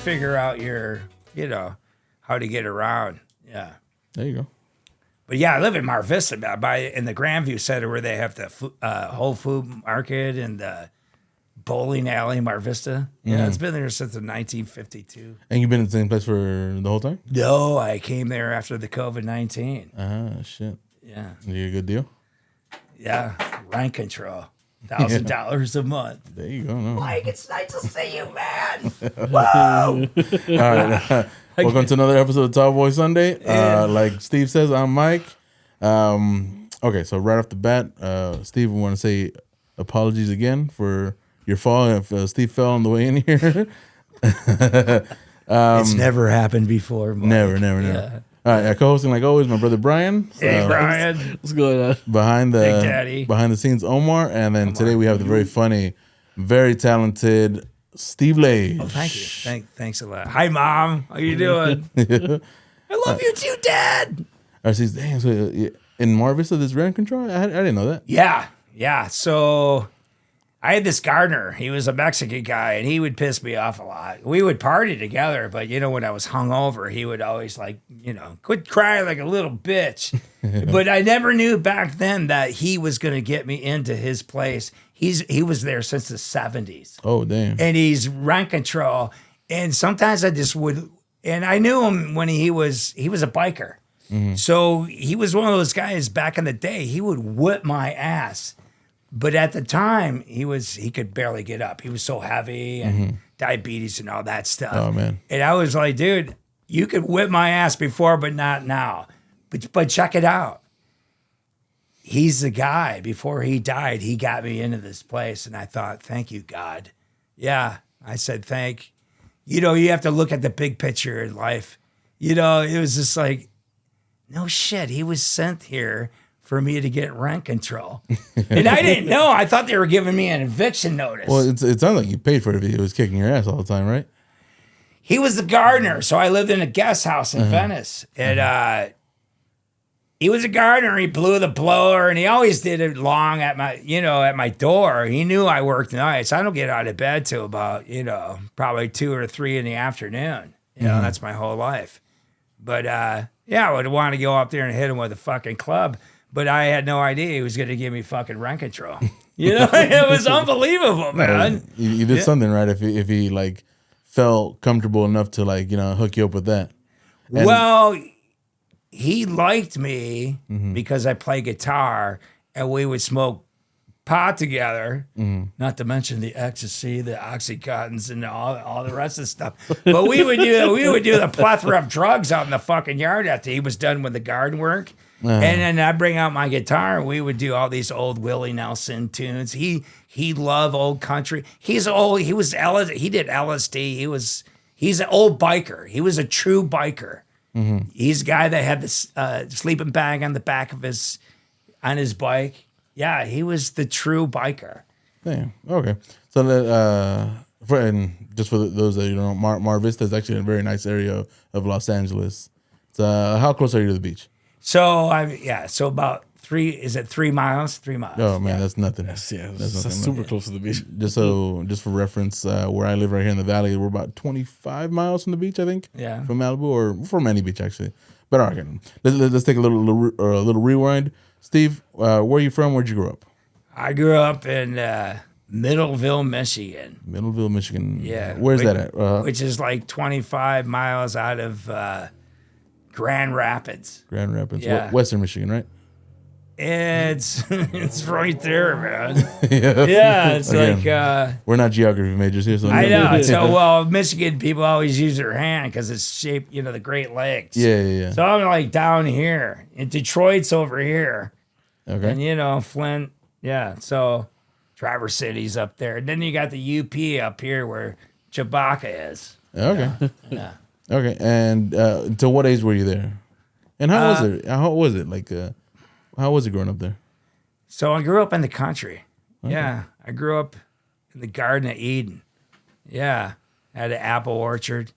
figure out how to get around. Yeah. There you go. But yeah, I live in Mar Vista in the Grandview Center where they have the Whole Food Market and the bowling alley, Mar Vista. Yeah, it's been there since 1952. And you've been in the same place for the whole time? No, I came there after the COVID-19. Ah, shit. Yeah. You get a good deal? Yeah, rent control. $1,000 a month. There you go. No. Mike, it's nice to see you, man. Whoa! All right. Welcome to another episode of Tall Boy Sunday. Like Steve says, I'm Mike. Okay, so right off the bat, Steve, we want to say apologies again for your fall. If Steve fell on the way in here. It's never happened before, Mike. Never. Yeah. All right, co-hosting like always, my brother Brian. Hey, Brian. What's going on? Behind Big Daddy. the scenes, Omar, and then today we have the very funny, very talented Steve Lage. Oh, thank you. Thanks a lot. Hi, Mom. How you doing? I love you too, Dad. I see. Damn, so in Mar Vista, this rent control? I didn't know that. Yeah. So I had this gardener. He was a Mexican guy, and he would piss me off a lot. We would party together, but when I was hungover, he would always quit crying like a little bitch. But I never knew back then that he was going to get me into his place. He was there since the 70s. Oh, damn. And he's rent control. And sometimes I just would, and I knew him when he was a biker. Mm-hmm. So he was one of those guys back in the day. He would whip my ass. But at the time, he could barely get up. He was so heavy and diabetes and all that stuff. Oh, man. And I was like, dude, you could whip my ass before, but not now. But check it out. He's the guy. Before he died, he got me into this place. And I thought, thank you, God. Yeah, I said, you have to look at the big picture in life. It was just like, no shit. He was sent here for me to get rent control. And I didn't know. I thought they were giving me an eviction notice. Well, it sounds like you paid for it if he was kicking your ass all the time, right? He was the gardener. So I lived in a guest house in Venice. And he was a gardener. He blew the blower, and he always did it long at my door. He knew I worked nights. I don't get out of bed till about, probably 2 or 3 in the afternoon. That's my whole life. But I would want to go up there and hit him with a fucking club. But I had no idea he was going to give me fucking rent control. It was unbelievable, man. You did something right if he felt comfortable enough to hook you up with that. And well, he liked me because I play guitar and we would smoke pot together. Not to mention the ecstasy, the oxycontins, and all the rest of the stuff. But we would do the plethora of drugs out in the fucking yard after he was done with the garden work. And then I'd bring out my guitar and we would do all these old Willie Nelson tunes. He loved old country. He's old. He was he did LSD. He's an old biker. He was a true biker. He's a guy that had this sleeping bag on the back of his bike. Yeah, he was the true biker. Damn. Okay. So just for those that you don't know, Mar Vista is actually a very nice area of Los Angeles. So how close are you to the beach? So so about 3 miles? 3 miles. Oh man, that's nothing. That's super close to the beach. Just for reference, where I live right here in the valley, we're about 25 miles from the beach, I think. Yeah. From Malibu or from any beach actually. But all right, let's take a little rewind. Steve, where are you from? Where'd you grow up? I grew up in Middleville, Michigan. Middleville, Michigan. Yeah. Where's that at? Which is like 25 miles out of Grand Rapids. Grand Rapids. Yeah. Western Michigan, right? It's right there, man. Yeah, it's Again, we're not geography majors here, so I know. So Michigan people always use their hand because it's shaped, the Great Lakes. Yeah. So I'm like down here, and Detroit's over here. Okay. And Flint, yeah. So Traverse City's up there, and then you got the UP up here where Chewbacca is. Okay. Yeah. Okay. And until what age were you there? And how was it? How was it? How was it growing up there? So I grew up in the country. Okay. Yeah. I grew up in the Garden of Eden. Yeah. Had an apple orchard.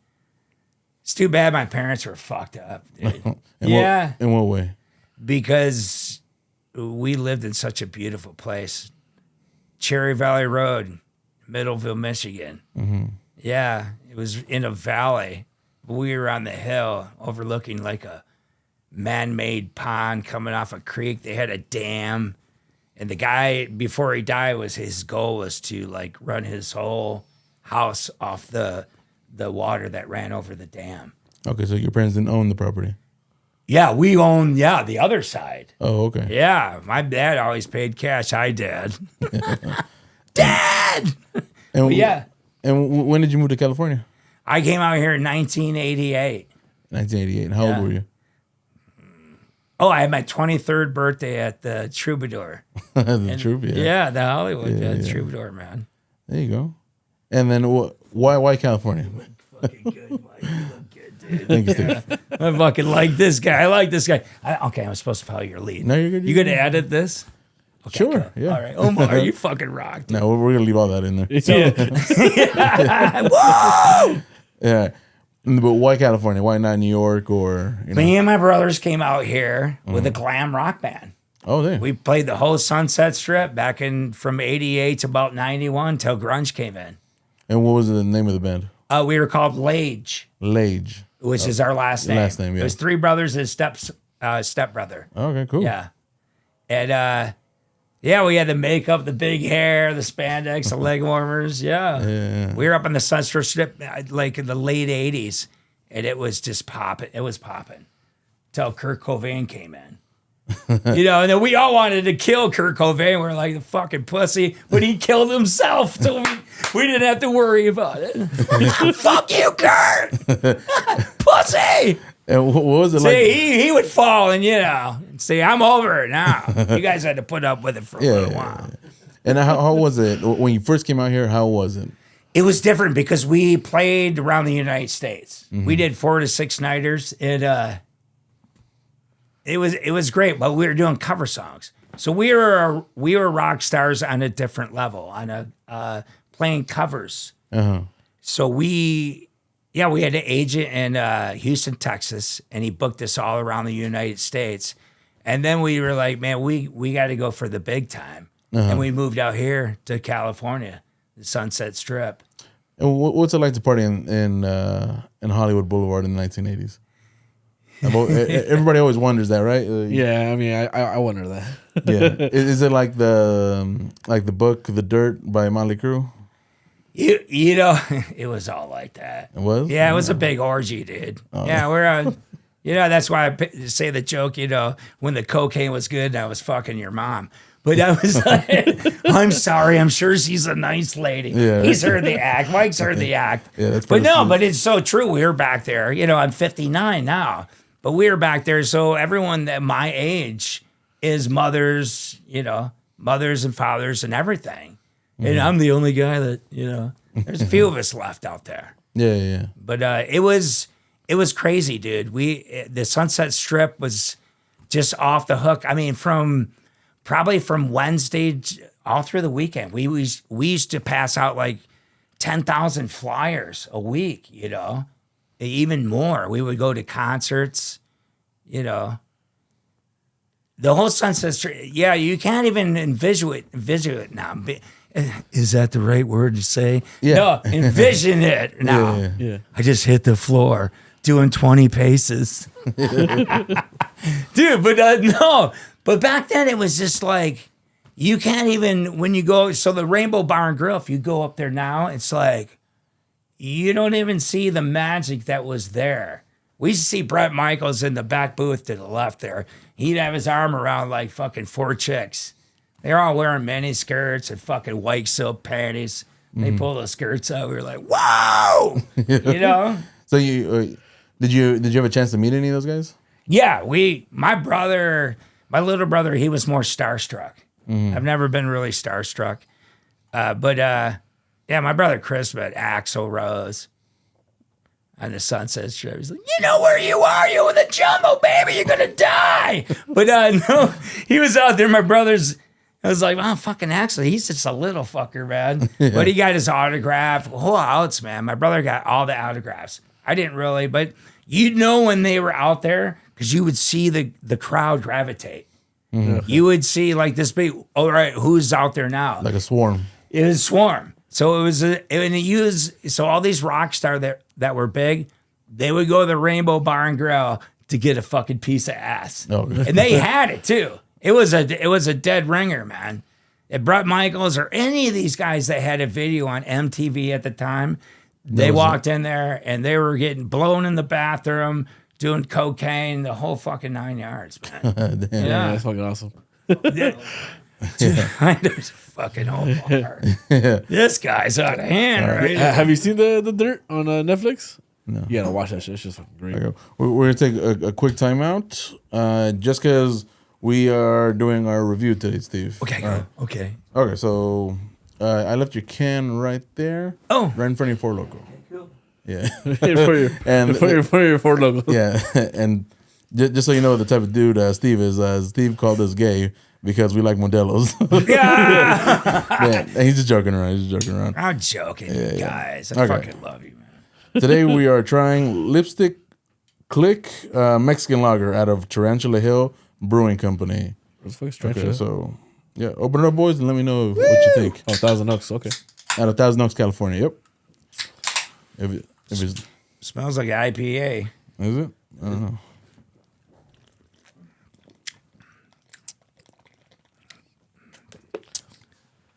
It's too bad my parents were fucked up, dude. In what way? Because we lived in such a beautiful place. Cherry Valley Road, Middleville, Michigan. Yeah, it was in a valley. We were on the hill overlooking like a man-made pond coming off a creek. They had a dam. And the guy, before he died, his goal was to like run his whole house off the water that ran over the dam. Okay, so your parents didn't own the property. Yeah, we own the other side. Oh, okay. Yeah, my dad always paid cash. Hi, Dad. Dad. And Yeah. And when did you move to California? I came out here in 1988. 1988. How old were you? Oh, I had my 23rd birthday at the Troubadour. The Troubadour. Yeah, the Hollywood Troubadour, man. There you go. And then why California? Fucking good, Mike. You look good, dude. Thank you, Steve. I fucking like this guy. I like this guy. Okay, I'm supposed to follow your lead. No, you're good. You gonna edit this? Okay, Sure. good. Yeah. All right. Omar, you fucking rock. Dude. No, we're gonna leave all that in there. Whoa! Yeah. But why California? Why not New York or Me and my brothers came out here with a glam rock band. Oh, there. We played the whole Sunset Strip back in from 88 to about 91 till grunge came in. And what was the name of the band? We were called Lage, Lage. which is our last name. Last name, yeah. It was three brothers and a stepbrother. Okay, cool. Yeah. And we had the makeup, the big hair, the spandex, the leg warmers. Yeah. We were up on the Sunset Strip like in the late 80s, and it was just popping. It was popping till Kurt Cobain came in. And then we all wanted to kill Kurt Cobain. We're like the fucking pussy, but he killed himself, so we didn't have to worry about it. Fuck you, Kurt, pussy. And what was it like? See, he would fall, and see, I'm over it now. You guys had to put up with it for a little while. And how was it when you first came out here? How was it? It was different because we played around the United States. Mm-hmm. We did 4 to 6 nighters. It was great, but we were doing cover songs. So we were rock stars on a different level, on playing covers. Uh-huh. So we had an agent in Houston, Texas, and he booked us all around the United States. And then we were like, man, we got to go for the big time. Uh-huh. And we moved out here to California, the Sunset Strip. And what's it like to party in Hollywood Boulevard in the 1980s? Everybody always wonders that, right? Yeah, I mean, I wonder that. Yeah, is it like the book The Dirt by Motley Crue? It was all like that. It was? Yeah, it was a big orgy, dude. Oh. Yeah, we're on. That's why I say the joke. When the cocaine was good, and I was fucking your mom. But I was like, I'm sorry. I'm sure she's a nice lady. Yeah. He's heard the act. Mike's heard the act. Yeah, that's but no, but it's so true. We were back there. I'm 59 now. But we were back there, so everyone that my age is mothers, mothers and fathers and everything. Mm-hmm. And I'm the only guy that, there's a few of us left out there. Yeah. But it was crazy, dude. The Sunset Strip was just off the hook. I mean, probably from Wednesday all through the weekend, we used to pass out like 10,000 flyers a week, even more. We would go to concerts, The whole Sunset Strip. Yeah, you can't even envision it now. Is that the right word to say? Yeah. No, envision it now. Yeah. I just hit the floor doing 20 paces. Dude, but no. But back then it was just like, you can't even, when you go, so the Rainbow Bar and Grill, if you go up there now, it's like, you don't even see the magic that was there. We used to see Bret Michaels in the back booth to the left there. He'd have his arm around like fucking 4 chicks. They're all wearing mini skirts and fucking white silk panties. They pull those skirts out. We were like, whoa! So did you have a chance to meet any of those guys? Yeah, my little brother, he was more starstruck. Mm-hmm. I've never been really starstruck. But my brother Chris met Axl Rose on the Sunset Strip. He's like, where you are? You in the jungle, baby. You're going to die. But no, he was out there. My brother's, I was like, oh, fucking Axl. He's just a little fucker, man. Yeah. But he got his autograph. Whole outs, man. My brother got all the autographs. I didn't really, but when they were out there, because you would see the crowd gravitate. Mm-hmm. You would see like this big, all right, who's out there now? Like a swarm. It was a swarm. So it was, and it used, so all these rock stars that were big, they would go to the Rainbow Bar and Grill to get a fucking piece of ass. Oh. And they had it too. It was a dead ringer, man. If Brett Michaels or any of these guys that had a video on MTV at the time, they walked in there and they were getting blown in the bathroom, doing cocaine, the whole fucking 9 yards, man. Yeah, that's fucking awesome. There's fucking Omar. This guy's out of hand, right? Have you seen the Dirt on Netflix? No. You gotta watch that shit. It's just fucking great. Okay. We're gonna take a quick timeout, just because we are doing our review today, Steve. Okay, All right. okay. Okay, so I left your can right there. Oh. Right in front of your Four Loco. Cool. Yeah. for your Ford logo. Yeah, and just so you know the type of dude Steve is, Steve called us gay because we like Modelos. Yeah. Yeah, and he's just joking around. I'm joking, you guys. I Okay. fucking love you, man. Today we are trying Lipstick Click Mexican Lager out of Tarantula Hill Brewing Company. What's the fuck strange? Okay, so yeah, open it up, boys, and let me know what you think. Oh, 1,000 Oaks. Okay. Out of Thousand Oaks, California. Yep. If it's Smells like IPA. is it? I don't know.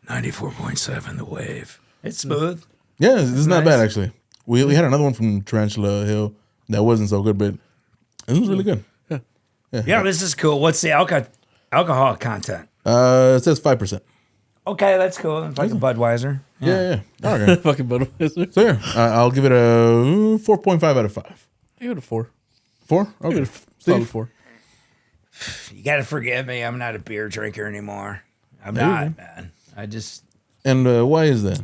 .7, the wave. It's smooth. Yeah, this is not Nice. bad actually. We had another one from Tarantula Hill that wasn't so good, but it was really good. Yeah, this is cool. What's the alcohol content? It says 5%. Okay, that's cool. It's like a Budweiser. Yeah. Okay. Fucking Budweiser. So yeah, I'll give it a 4.5 out of 5. Give it a 4. 4? Give Okay. it a solid Steve? 4. You got to forgive me. I'm not a beer drinker anymore. I'm not, man. I just, And why is that?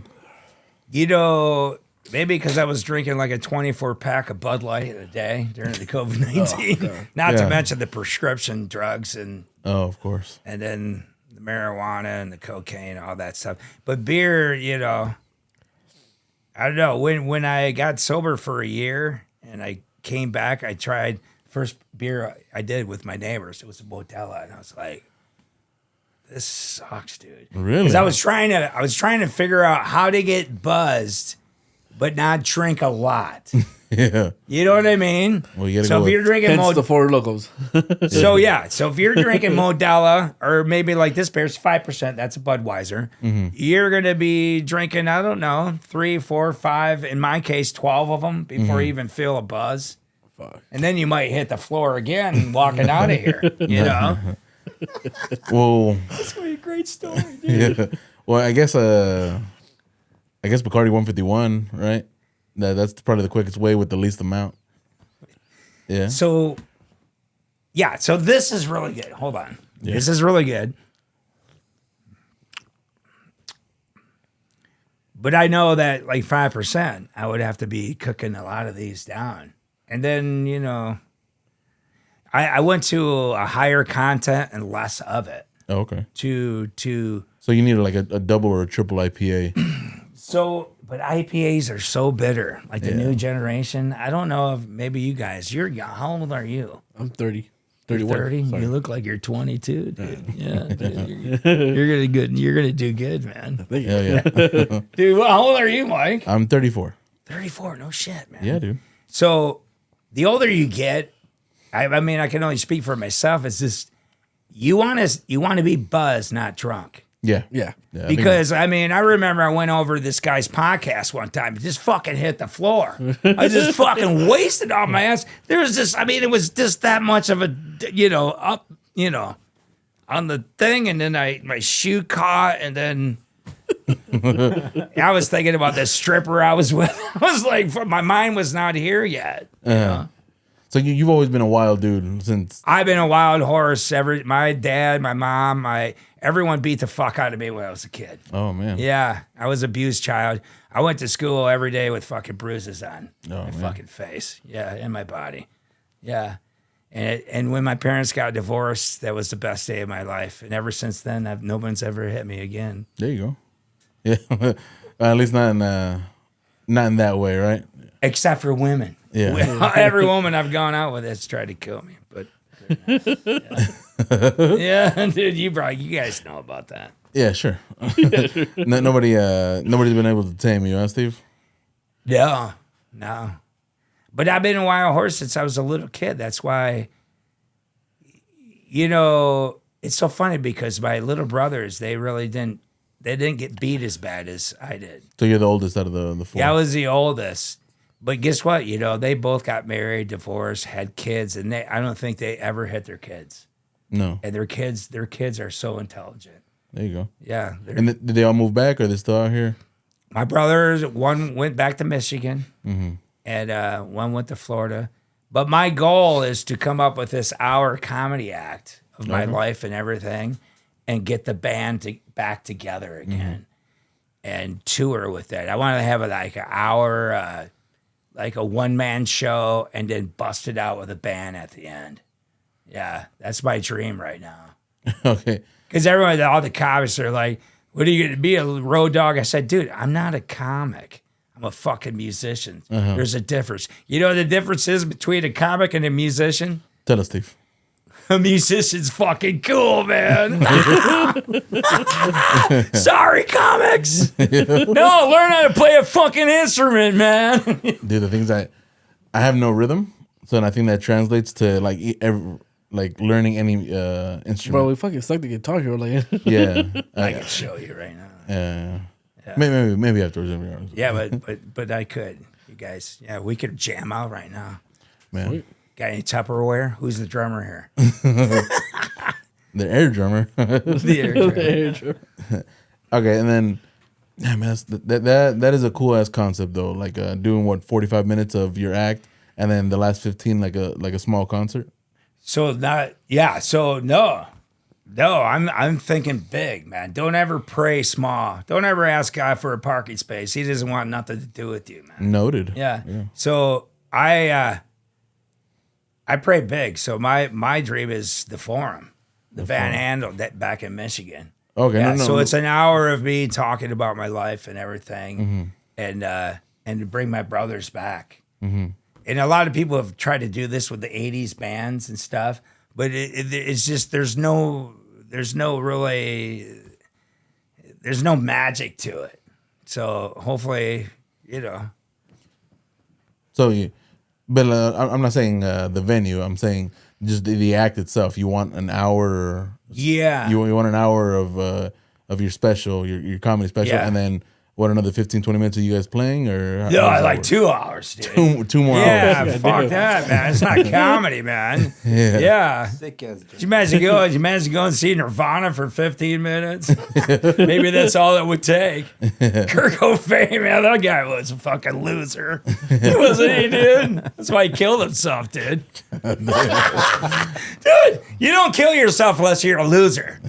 maybe because I was drinking like a 24 pack of Bud Light a day during the COVID-19. Not to Yeah. mention the prescription drugs and Of course. then the marijuana and the cocaine, all that stuff. But beer, I don't know. When I got sober for a year and I came back, I tried first beer I did with my neighbors. It was a Modella, and I was like, "This sucks, dude." Really? Because I was trying to figure out how to get buzzed, but not drink a lot. Yeah. You know what I mean? Well, you gotta so go if you're with- drinking Hence the 4 locos. so if you're drinking Modella or maybe like this beer's 5%, that's a Budweiser. You're gonna be drinking, I don't know, 3, 4, 5, in my case, 12 of them before you even feel a buzz. Fuck. And then you might hit the floor again walking out of here. You know? Well, That's gonna be a great story, dude. yeah. Well, I guess Bacardi 151, right? That's probably the quickest way with the least amount. Yeah. So this is really good. Hold on. Yeah. This is really good. But I know that like 5%, I would have to be cooking a lot of these down. And then, I went to a higher content and less of it Oh, okay. to So you need like a double or a triple IPA. but IPAs are so bitter. Like the new generation. I don't know if maybe you guys, you're young. How old are you? I'm 30. 31. 30? Sorry. You look like you're 22, dude. Yeah, dude, you're gonna do good, man. Thank you. Yeah. Dude, how old are you, Mike? I'm 34. 34. No shit, man. Yeah, dude. So the older you get, I mean, I can only speak for myself. It's just you want to be buzzed, not drunk. Yeah. Yeah. Yeah, Because I remember I went over this guy's podcast one time. It just fucking hit the floor. I just fucking wasted all my ass. There was just, it was just that much of a, up, on the thing, and then my shoe caught, and then I was thinking about this stripper I was with. I was like, my mind was not here yet. So you've always been a wild dude since. I've been a wild horse. My dad, my mom, everyone beat the fuck out of me when I was a kid. Oh man. Yeah, I was an abused child. I went to school every day with fucking bruises on my fucking face. Yeah, and my body. Yeah. And when my parents got divorced, that was the best day of my life. And ever since then, no one's ever hit me again. There you go. Yeah. At least not in that way, right? Except for women. Yeah. Every woman I've gone out with has tried to kill me. But Yeah, dude, you guys know about that. Yeah, sure. Nobody's been able to tame you, huh, Steve? No. But I've been a wild horse since I was a little kid. That's why, it's so funny because my little brothers, they didn't get beat as bad as I did. So you're the oldest out of the four? Yeah, I was the oldest. But guess what? They both got married, divorced, had kids, and I don't think they ever hit their kids. No. And their kids are so intelligent. There you go. Yeah. And did they all move back, or are they still out here? My brothers, one went back to Michigan, and one went to Florida. But my goal is to come up with this hour comedy act of my life and everything, and get the band back together again, and tour with it. I want to have like an hour, like a one-man show, and then bust it out with a band at the end. Yeah, that's my dream right now. Okay. Because all the comics are like, what are you going to be, a road dog? I said, dude, I'm not a comic. I'm a fucking musician. There's a difference. You know what the difference is between a comic and a musician? Tell us, Steve. A musician's fucking cool, man. Sorry, comics. No, learn how to play a fucking instrument, man. Dude, the things I have no rhythm, so I think that translates to like learning any instrument. Bro, we fucking suck the guitar here. Like, Yeah, I can show you right now. maybe afterwards. Yeah, but I could. You guys, yeah, we could jam out right now. Man. Sweet. Got any Tupperware? Who's the drummer here? The air drummer. The air drummer. Okay, and then, yeah, man, that is a cool ass concept though. Like doing 45 minutes of your act, and then the last 15 like a small concert. So no, I'm thinking big, man. Don't ever pray small. Don't ever ask God for a parking space. He doesn't want nothing to do with you, man. Noted. Yeah. So I pray big. So my dream is the Forum, the Van Andel that back in Michigan. Okay. Yeah, No. So it's an hour of me talking about my life and everything, and to bring my brothers back. And a lot of people have tried to do this with the '80s bands and stuff, but it's just there's no magic to it. So hopefully, So, but I'm not saying the venue. I'm saying just the act itself. You want an hour? Yeah. You want an hour of your special, your comedy special, Yeah. and then what, another 15, 20 minutes of you guys playing, or No, I like 2 hours, dude. two more Yeah, hours. fuck that, man. It's not comedy, man. Yeah. Sick as Did you imagine go and see Nirvana for 15 minutes? Maybe that's all it would take. Kurt Cobain, man, that guy was a fucking loser. Wasn't he, dude? That's why he killed himself, dude. Dude, you don't kill yourself unless you're a loser,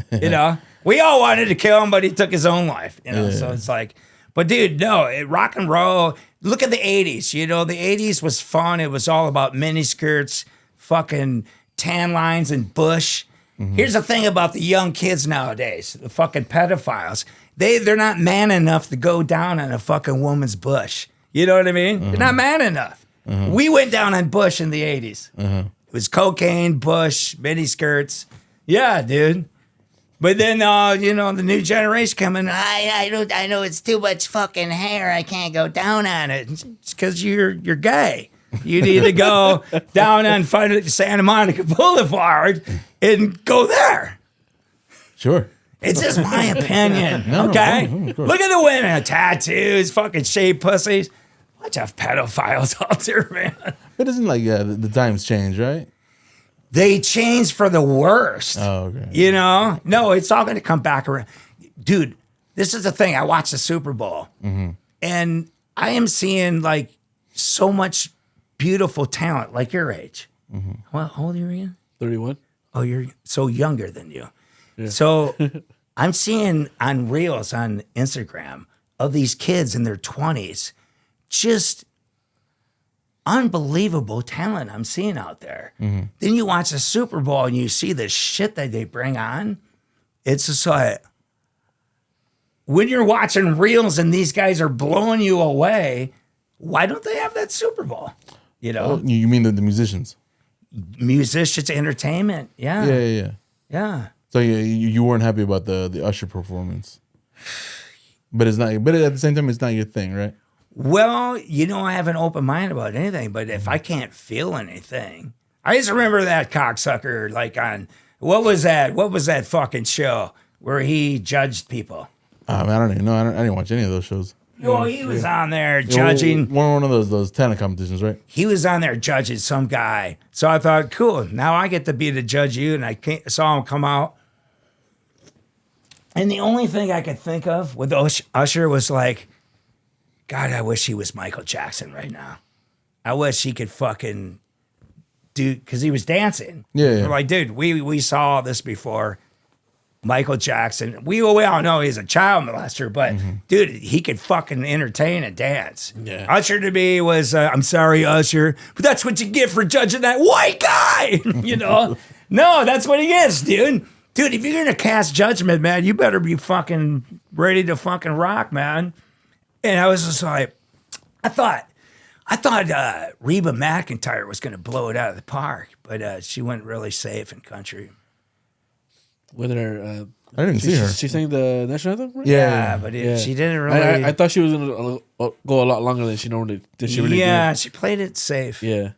We all wanted to kill him, but he took his own life, So it's like, but dude, no, rock and roll. Look at the 80s. The 80s was fun. It was all about miniskirts, fucking tan lines and bush. Here's the thing about the young kids nowadays, the fucking pedophiles. They're not man enough to go down on a fucking woman's bush. You know what I mean? They're not man enough. We went down on bush in the 80s. It was cocaine, bush, miniskirts. Yeah, dude. But then, the new generation coming. I know it's too much fucking hair. I can't go down on it. It's because you're gay. You need to go down on Santa Monica Boulevard and go there. Sure. It's just my opinion. No, Okay, of course. look at the women, tattoos, fucking shaved pussies. Bunch of pedophiles out there, man. It isn't like the times change, right? They changed for the worst. Oh, okay. No, it's all going to come back around. Dude, this is the thing. I watched the Super Bowl, and I am seeing like so much beautiful talent, like your age. How old are you again? 31. Oh, you're so younger than you. Yeah. So I'm seeing on reels on Instagram of these kids in their 20s, just unbelievable talent I'm seeing out there. Then you watch the Super Bowl and you see the shit that they bring on. It's just like, when you're watching reels and these guys are blowing you away, why don't they have that Super Bowl? Oh, you mean the musicians? musicians, entertainment. Yeah. Yeah. So you weren't happy about the Usher performance, but it's not. But at the same time, it's not your thing, right? Well, I have an open mind about anything, but if I can't feel anything, I just remember that cocksucker like on what was that fucking show where he judged people? I don't even know. I didn't watch any of those shows. Oh, he was on there judging. One of those talent competitions, right? He was on there judging some guy. So I thought, cool, now I get to be the judge you, and I saw him come out. And the only thing I could think of with Usher was like, God, I wish he was Michael Jackson right now. I wish he could fucking do, because he was dancing. Yeah. We're like, dude, we saw this before. Michael Jackson, we all know he's a child molester, but dude, he could fucking entertain and dance. Yeah. Usher to me was, I'm sorry, Usher, but that's what you get for judging that white guy. No, that's what he is, dude. Dude, if you're gonna cast judgment, man, you better be fucking ready to fucking rock, man. And I was just like, I thought Reba McEntire was gonna blow it out of the park, but she went really safe and country. With her, I didn't see her. She sang the national anthem, right? Yeah, but she didn't really. I thought she was gonna go a lot longer than she normally did. She really yeah, did. she played it safe. Yeah.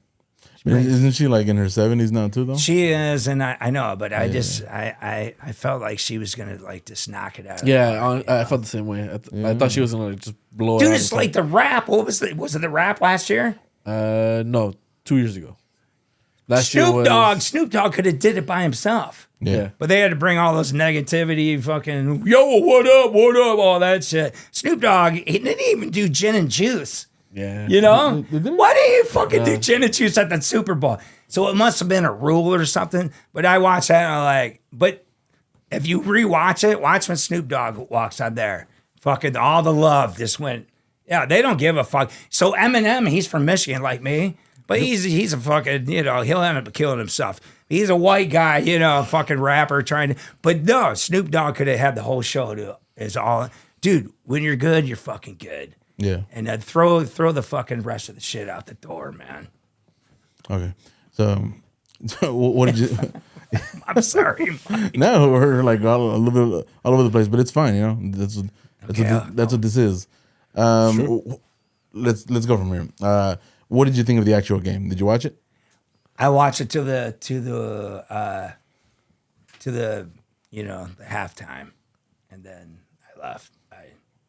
Isn't she like in her 70s now too, though? She is, and I know, but I felt like she was gonna like just knock it out. Yeah, I felt the same way. I thought she was gonna just blow it out. Dude, it's like the rap. What was it? Was it the rap last year? No, 2 years ago. Snoop Dogg could have did it by himself. Yeah. But they had to bring all this negativity, fucking, yo, what up, all that shit. Snoop Dogg, he didn't even do gin and juice. Yeah. Why didn't you fucking do gin and juice at that Super Bowl? So it must have been a rule or something. But I watched that and I'm like, but if you rewatch it, watch when Snoop Dogg walks on there. Fucking all the love just went, yeah, they don't give a fuck. So Eminem, he's from Michigan like me. But he's a fucking, he'll end up killing himself. He's a white guy, a fucking rapper trying to. But no, Snoop Dogg could have had the whole show is all. Dude, when you're good, you're fucking good. Yeah. And then throw the fucking rest of the shit out the door, man. Okay. So what did you. I'm sorry, Mike. No, we're like all over the place, but it's fine, That's what this is. Sure. Let's go from here. What did you think of the actual game? Did you watch it? I watched it to the the halftime, and then I left. I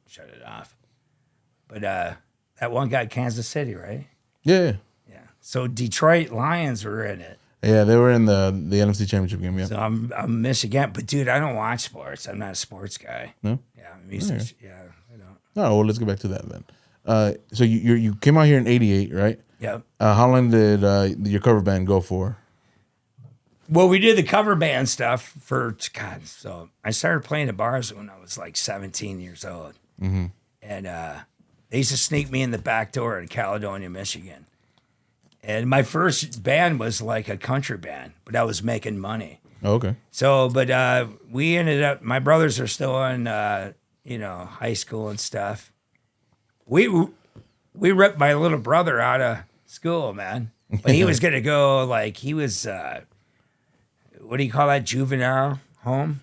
shut it off. But that one got Kansas City, right? Yeah. Yeah. So Detroit Lions were in it. Yeah, they were in the NFC Championship game. Yeah. So I'm Michigan, but dude, I don't watch sports. I'm not a sports guy. No. Yeah, music. Yeah, I don't. Oh, well, let's get back to that then. So you came out here in '88, right? Yep. How long did your cover band go for? Well, we did the cover band stuff for God. So I started playing at bars when I was like 17 years old, and they used to sneak me in the back door in Caledonia, Michigan. And my first band was like a country band, but I was making money. Oh, okay. So, but we ended up. My brothers are still in, high school and stuff. We ripped my little brother out of school, man. But he was gonna go like he was. What do you call that? Juvenile home.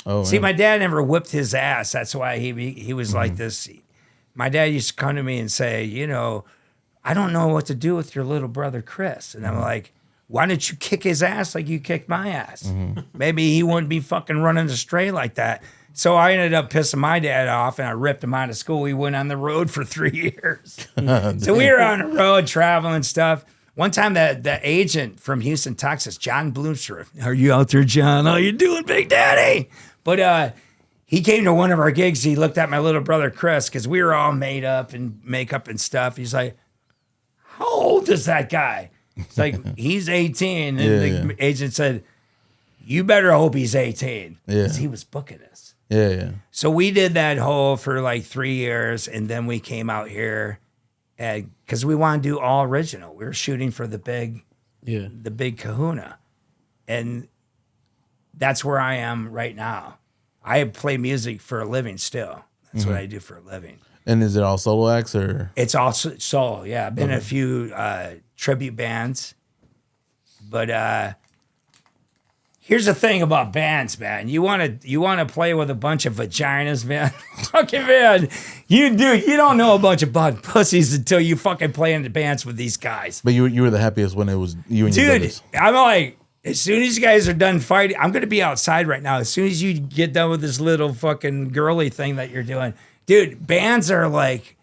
Oh, see, yeah. my dad never whipped his ass. That's why he was like this. My dad used to come to me and say, I don't know what to do with your little brother Chris, and I'm like, why don't you kick his ass like you kicked my ass? Maybe he wouldn't be fucking running astray like that. So I ended up pissing my dad off, and I ripped him out of school. We went on the road for 3 years. So we were on the road traveling stuff. One time, the agent from Houston, Texas, John Bloomstra, are you out there, John? How you doing, Big Daddy? But he came to one of our gigs. He looked at my little brother Chris because we were all made up and makeup and stuff. He's like, how old is that guy? It's like, he's 18. And the agent said, you better hope he's 18. Because he was booking us. Yeah. So we did that whole for like 3 years. And then we came out here because we want to do all original. We were shooting for the big kahuna. And that's where I am right now. I play music for a living still. That's what I do for a living. And is it all solo acts or? It's all solo, yeah. I've been in a few tribute bands, But here's the thing about bands, man. You want to play with a bunch of vaginas, man. Fucking man, you don't know a bunch of butt pussies until you fucking play in the bands with these guys. But you were the happiest when it was you and your Dude, brothers. I'm like, as soon as you guys are done fighting, I'm gonna be outside right now. As soon as you get done with this little fucking girly thing that you're doing, dude, bands are like,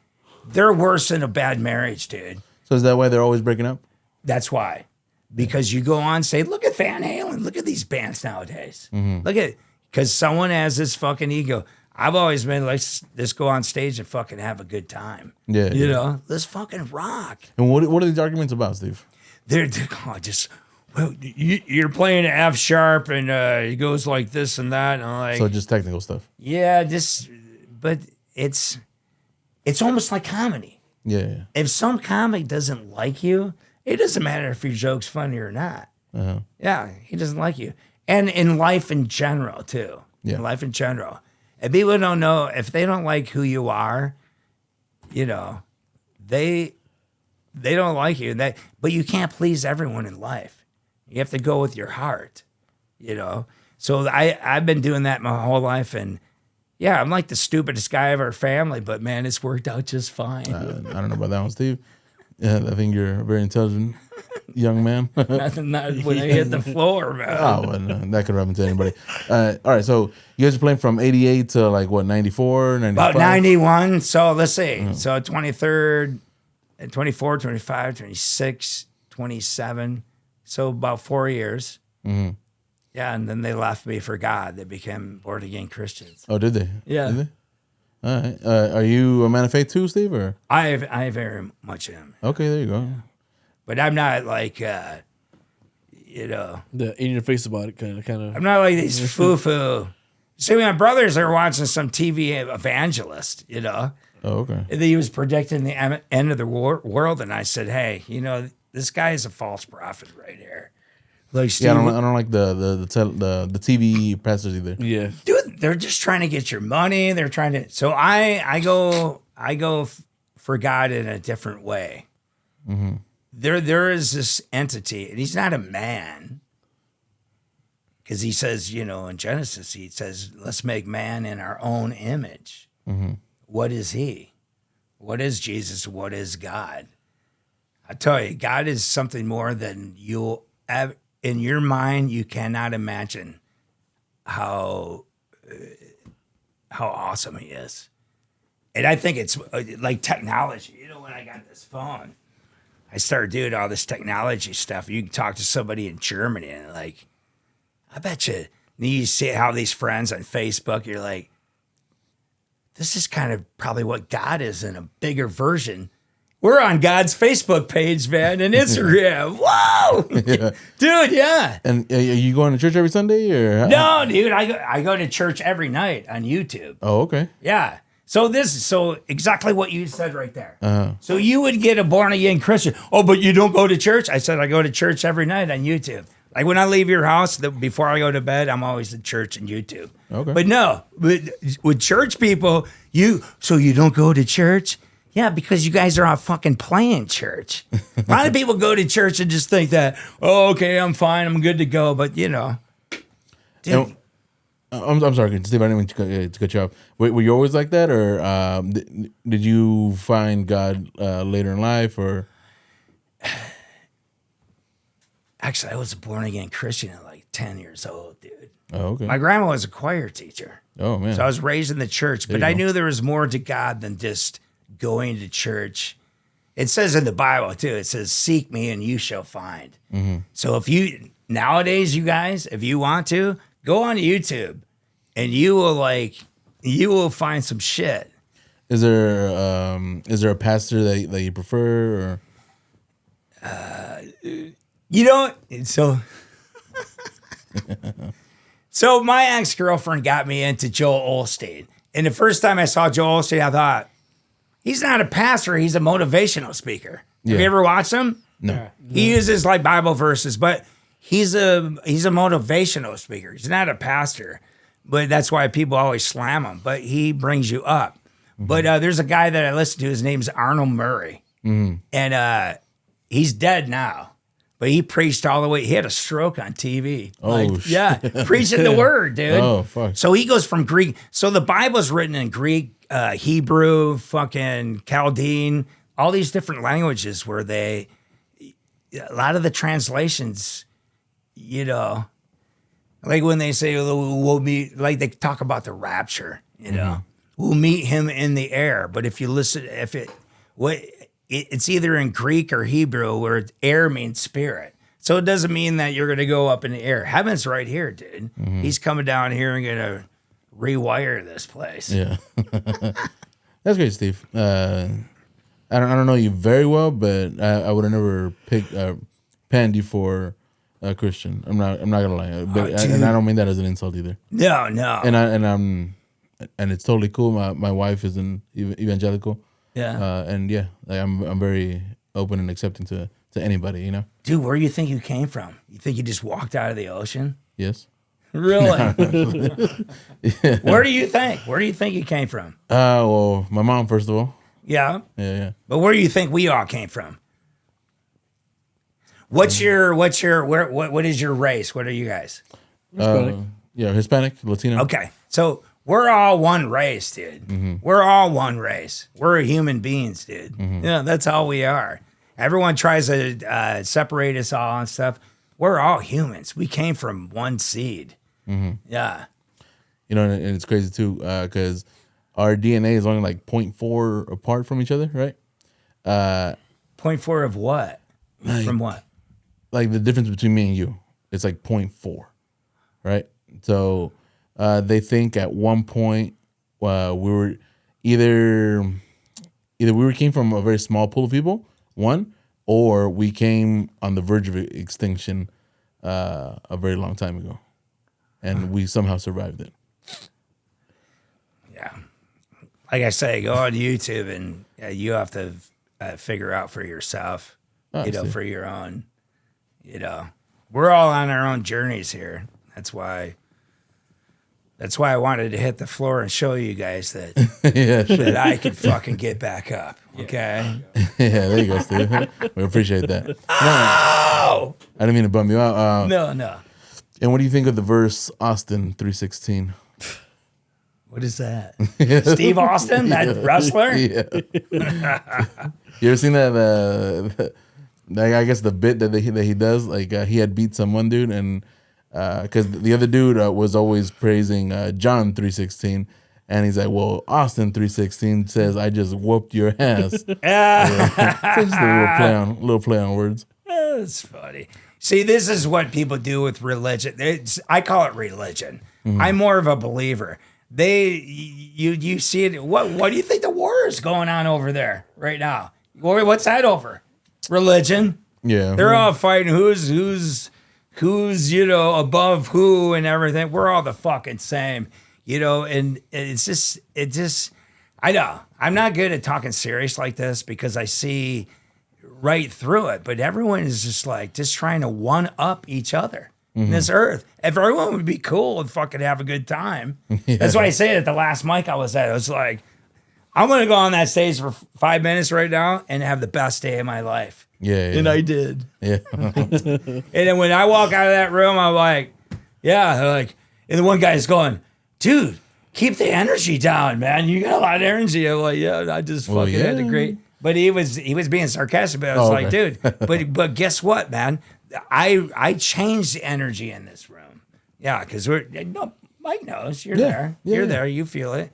they're worse than a bad marriage, dude. So is that why they're always breaking up? That's why. Because you go on and say, look at Van Halen, look at these bands nowadays. Look at, because someone has this fucking ego. I've always been like, let's go on stage and fucking have a good time. Yeah. You know, let's fucking rock. And what are these arguments about, Steve? They're just, well, you're playing an F sharp and it goes like this and that. And I'm like, So just technical stuff. yeah, but it's almost like comedy. Yeah. If some comic doesn't like you, it doesn't matter if your joke's funny or not. Uh-huh. Yeah, he doesn't like you. And in life in general, too. Yeah. In life in general. If people don't know, if they don't like who you are, you know, they don't like you. But you can't please everyone in life. You have to go with your heart, you know. So I've been doing that my whole life. And, yeah, I'm like the stupidest guy of our family. But, man, it's worked out just fine. I don't know about that one, Steve. Yeah, I think you're a very intelligent young man. Not when I hit the floor, man. Oh, well, no, that could happen to anybody. All right, so you guys are playing from 88 to like what, 94, 95? About 91. So let's see. So 23rd, 24, 25, 26, 27. So about 4 years. Mm-hmm. Yeah, and then they left me for God. They became born again Christians. Oh, did they? Yeah. Did they? All right. Are you a man of faith too, Steve? Or I very much am. okay, there you go. But I'm not like, you know. The in your face about it, kind of. I'm not like these foo-foo. See, my brothers are watching some TV evangelist, you know. Oh, okay. And he was predicting the end of the world, and I said, "Hey, you know, this guy is a false prophet right here." Like, Steve, Yeah, I don't like the TV pastors either. Yeah. dude, they're just trying to get your money. They're trying to. So I go for God in a different way. Mm-hmm. There is this entity, and he's not a man, because he says, you know, in Genesis, he says, "Let's make man in our own image." Mm-hmm. What is he? What is Jesus? What is God? I tell you, God is something more than you'll have in your mind. You cannot imagine how awesome he is. And I think it's like technology. You know, when I got this phone, I started doing all this technology stuff. You can talk to somebody in Germany and like, I bet you see how these friends on Facebook, you're like, this is kind of probably what God is in a bigger version. We're on God's Facebook page, man, and Instagram. Whoa! Yeah. Dude, yeah. And are you going to church every Sunday or? No, dude, I go to church every night on YouTube. Oh, okay. Yeah. So exactly what you said right there. Uh-huh. So you would get a born again Christian. Oh, but you don't go to church? I said I go to church every night on YouTube. Like when I leave your house, before I go to bed, I'm always at church and YouTube. Okay. But no, with church people, so you don't go to church? Yeah, because you guys are all fucking playing church. A lot of people go to church and just think that, oh, okay, I'm fine, I'm good to go. But you know, dude, I'm sorry, Steve. I didn't mean to cut you off. Were you always like that, or did you find God later in life, or? Actually, I was a born again Christian at like 10 years old, dude. Oh, okay. My grandma was a choir teacher. Oh, man. So I was raised in the church, but I knew there was more to God than just going to church. It says in the Bible too, it says, seek me and you shall find. Mm-hmm. So nowadays, you guys, if you want to, go on YouTube and you will find some shit. Is there a pastor that you prefer, or? You know, so my ex-girlfriend got me into Joel Osteen. And the first time I saw Joel Osteen, I thought, he's not a pastor, he's a motivational speaker. Yeah. Have you ever watched him? No. He uses like Bible verses, but he's a motivational speaker. He's not a pastor. But that's why people always slam him. But he brings you up. Mm-hmm. But there's a guy that I listen to, his name's Arnold Murray. Mm-hmm. And he's dead now. But he preached all the way. He had a stroke on TV. Oh, yeah, preaching the word, dude. Oh, fuck. So he goes from Greek. So the Bible's written in Greek, Hebrew, fucking Chaldean, all these different languages where a lot of the translations, you know, like when they say we'll meet, like they talk about the rapture, you know, we'll meet him in the air. But if you listen, it's either in Greek or Hebrew where air means spirit. So it doesn't mean that you're going to go up in the air. Heaven's right here, dude. He's coming down here and going to rewire this place. Yeah. That's great, Steve. I don't know you very well, but I would have never panned you for a Christian. I'm not gonna lie, but and I don't mean that as an insult either. No. And it's totally cool. My wife is an evangelical. Yeah. And yeah, like I'm very open and accepting to anybody, you know. Dude, where do you think you came from? You think you just walked out of the ocean? Yes. Really? Yeah. Where do you think? Where do you think you came from? Well, my mom first of all. Yeah. Yeah. But where do you think we all came from? What is your race? What are you guys? Hispanic. Yeah, Hispanic, Latino. Okay. So we're all one race, dude. We're all one race. We're human beings, dude. Yeah, that's all we are. Everyone tries to separate us all and stuff. We're all humans. We came from one seed. Yeah. You know, and it's crazy too, because our DNA is only like 0.4 apart from each other, right? 0.4 of what? From what? Like the difference between me and you, it's like 0.4, right? So they think at one point we were either we came from a very small pool of people, one, or we came on the verge of extinction a very long time ago, and we somehow survived it. Yeah. Like I say, go on YouTube and you have to figure out for yourself, for your own, we're all on our own journeys here. That's why I wanted to hit the floor and show you guys that, Yeah, sure. that I could fucking get back up. Okay. Yeah, there you go, Steve. We appreciate that. Oh! I didn't mean to bum you out. No. And what do you think of the verse Austin 3:16? What is that? Steve Austin, that wrestler? Yeah. You ever seen that? I guess the bit that he does, like he had beat some one dude, and because the other dude was always praising John 3:16, and he's like, "Well, Austin 3:16 says I just whooped your ass." Yeah. Just a little play on words. That's funny. See, this is what people do with religion. I call it religion. I'm more of a believer. You see it. What do you think the war is going on over there right now? What's that over? Religion. Yeah. They're all fighting who's above who and everything. We're all the fucking same, and it's just I know. I'm not good at talking serious like this because I see right through it, but everyone is just trying to one up each other. In this earth. If everyone would be cool and fucking have a good time. Yeah. That's why I say it at the last mic I was at. I was like, I'm going to go on that stage for 5 minutes right now and have the best day of my life. Yeah. And I did. Yeah. And then when I walk out of that room, I'm like, and the one guy's going, dude, keep the energy down, man. You got a lot of energy. I'm like, I just fucking had a great. But he was being sarcastic, but I was like, dude, but guess what, man? I changed the energy in this room. Yeah, because Mike knows you're there. You're there. You feel it.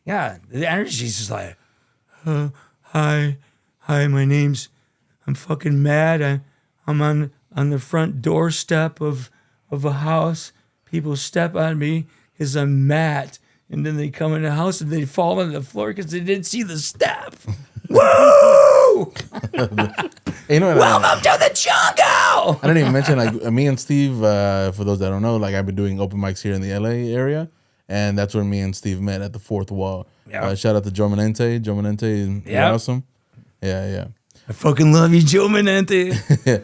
Yeah, the energy's just like, hi, I'm fucking mad. I'm on the front doorstep of a house. People step on me because I'm Matt, and then they come in the house and they fall on the floor because they didn't see the step. Woo! Welcome to the jungle. I didn't even mention me and Steve. For those that don't know, I've been doing open mics here in the LA area, and that's where me and Steve met at the Fourth Wall. Yeah. Shout out to Joe Manente. Joe Manente, you're awesome. Yeah. I fucking love you, Joe Manente.